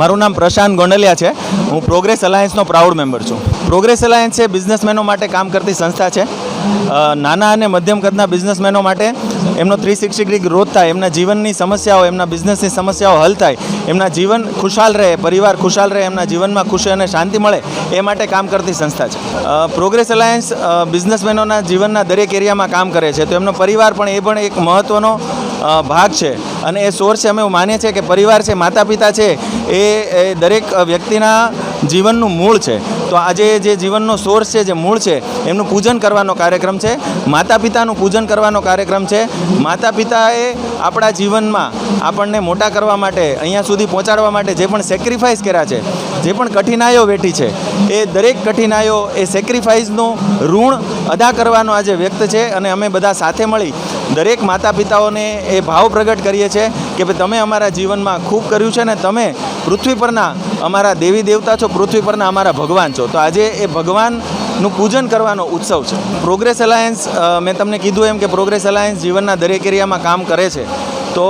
મારું નામ પ્રશાંત ગોંડલિયા છે. હું પ્રોગ્રેસ અલાયન્સનો પ્રાઉડ મેમ્બર છું. પ્રોગ્રેસ અલાયન્સ એ બિઝનેસમેનો માટે કામ કરતી સંસ્થા છે. નાના અને મધ્યમ કદના બિઝનેસમેનો માટે એમનો 360 ડિગ્રી ગ્રોથ થાય, એમના જીવનની સમસ્યાઓ, એમના બિઝનેસની સમસ્યાઓ હલ થાય, એમના જીવન ખુશાલ રહે, પરિવાર ખુશાલ રહે, એમના જીવનમાં ખુશી અને શાંતિ મળે એ માટે કામ કરતી સંસ્થા છે. પ્રોગ્રેસ અલાયન્સ બિઝનેસમેનોના જીવનના દરેક એરિયામાં કામ કરે છે. તો એમનો પરિવાર પણ એ પણ એક મહત્ત્વનો ભાગ છે અને એ સોર્સ છે. અમે એવું માનીએ છીએ કે પરિવાર છે, માતા પિતા છે, એ દરેક વ્યક્તિના જીવનનું મૂળ છે. તો આજે જે જીવનનો સોર્સ છે, જે મૂળ છે, એમનું પૂજન કરવાનો કાર્યક્રમ છે. માતા પિતાનું પૂજન કરવાનો કાર્યક્રમ છે. માતા પિતાએ આપણા જીવનમાં આપણને મોટા કરવા માટે, અહીંયા સુધી પહોંચાડવા માટે જે પણ સેક્રિફાઈસ કર્યા છે, જે પણ કઠિનાઈઓ વેઠી છે, એ દરેક કઠિનાઈઓ, એ સેક્રિફાઈસનું ઋણ અદા કરવાનો આજે વ્યક્ત છે. અને અમે બધા સાથે મળી દરેક માતા પિતાઓને એ ભાવ પ્રગટ કરીએ છીએ કે ભાઈ તમે અમારા જીવનમાં ખૂબ કર્યું છે ને તમે પૃથ્વી પરના અમારા દેવી દેવતા છો, પૃથ્વી પરના અમારા ભગવાન છો. તો આજે એ ભગવાનનું પૂજન કરવાનો ઉત્સવ છે. પ્રોગ્રેસ અલાયન્સ, મેં તમને કીધું એમ કે પ્રોગ્રેસ અલાયન્સ જીવનના દરેક એરિયામાં કામ કરે છે. તો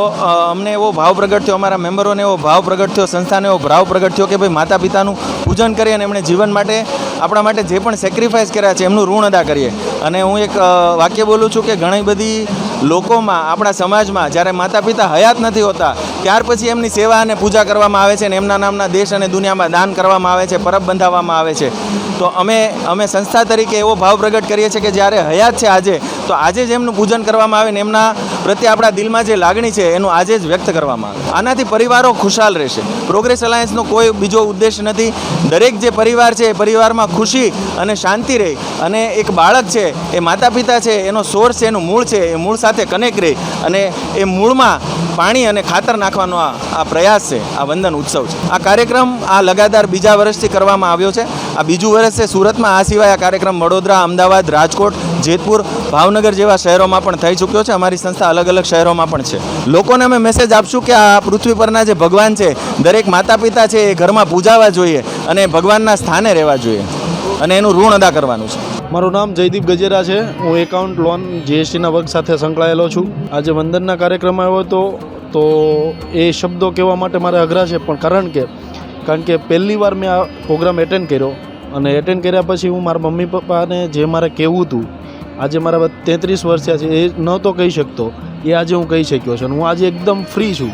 અમને એવો ભાવ પ્રગટ થયો, અમારા મેમ્બરોને એવો ભાવ પ્રગટ થયો, સંસ્થાને એવો ભાવ પ્રગટ થયો કે ભાઈ માતા પિતાનું પૂજન કરીએ અને એમણે જીવન માટે, આપણા માટે જે પણ સેક્રિફાઈસ કર્યા છે એમનું ઋણ અદા કરીએ. અને હું એક વાક્ય બોલું છું કે ઘણી બધી લોકોમાં, આપણા સમાજમાં જ્યારે માતા પિતા હયાત નથી હોતા ત્યાર પછી એમની સેવા અને પૂજા કરવામાં આવે છે અને એમના નામના દેશ અને દુનિયામાં દાન કરવામાં આવે છે, પરબ બંધાવવામાં આવે છે. તો અમે સંસ્થા તરીકે એવો ભાવ પ્રગટ કરીએ છીએ કે જ્યારે હયાત છે આજે, તો આજે જ એમનું પૂજન કરવામાં આવે ને એમના પ્રત્યે આપણા દિલમાં જે લાગણી છે એનું આજે જ વ્યક્ત કરવામાં આવે. આનાથી પરિવારો ખુશાલ રહેશે. પ્રોગ્રેસ અલાયન્સનો કોઈ બીજો ઉદ્દેશ નથી. દરેક જે પરિવાર છે એ પરિવારમાં ખુશી અને શાંતિ રહે અને એક બાળક છે એ માતા પિતા છે એનો સોર્સ છે, એનું મૂળ છે, એ મૂળ સાથે કનેક્ટ રહે અને એ મૂળમાં પાણી અને ખાતર નાખવાનો આ પ્રયાસ છે, આ વંદન ઉત્સવ છે. આ કાર્યક્રમ આ લગાતાર બીજા વર્ષથી કરવામાં આવ્યો છે. આ બીજું વર્ષ છે સુરતમાં. આ સિવાય આ કાર્યક્રમ વડોદરા, અમદાવાદ, રાજકોટ, જેતપુર, ભાવનગર જેવા શહેરોમાં પણ થઈ ચૂક્યો છે. અમારી સંસ્થા અલગ અલગ શહેરોમાં પણ છે. લોકોને અમે મેસેજ આપશું કે આ પૃથ્વી પરના જે ભગવાન છે, દરેક માતા પિતા છે એ ઘરમાં પૂજાવા જોઈએ અને ભગવાનના સ્થાને રહેવા જોઈએ અને એનું ઋણ અદા કરવાનું છે. મારું નામ જયદીપ ગજેરા છે. હું એકાઉન્ટ લોન જીએસટીના વર્ક સાથે સંકળાયેલો છું. આજે વંદનના કાર્યક્રમ આવ્યો હતો તો એ શબ્દો કહેવા માટે મારે અઘરા છે, પણ કારણ કે પહેલી વાર મેં આ પ્રોગ્રામ એટેન્ડ કર્યો અને એટેન્ડ કર્યા પછી હું મારા મમ્મી પપ્પાને જે મારે કહેવું હતું, આજે મારા 33 વર્ષ થયા છે, એ નહોતો કહી શકતો, એ આજે હું કહી શક્યો છું. હું આજે એકદમ ફ્રી છું.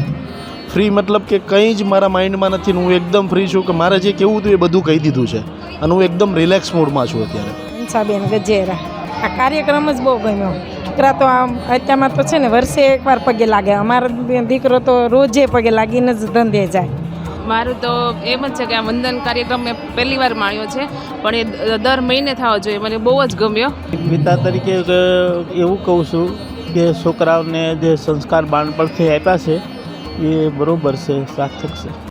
ફ્રી મતલબ કે કંઈ જ મારા માઇન્ડમાં નથી. હું એકદમ ફ્રી છું કે મારે જે કહેવું હતું એ બધું કહી દીધું છે અને હું એકદમ રિલેક્સ મૂડમાં છું અત્યારે. હંસાબેન ગજેરા. આ કાર્યક્રમ જ બહુ ગમ્યો. દીકરા તો આમ અત્યારમાં તો છે ને વર્ષે એકવાર પગે લાગે. અમારો દીકરો તો રોજે પગે લાગીને જ ધંધે જાય. મારું તો એમ જ છે કે આ વંદન કાર્યક્રમ મેં પહેલી વાર માણ્યો છે, પણ એ દર મહિને થવો જોઈએ. મને બહુ જ ગમ્યો. પિતા તરીકે એવું કહું છું કે છોકરાઓને જે સંસ્કાર બાળપણથી આપ્યા છે એ બરાબર છે, સાર્થક છે.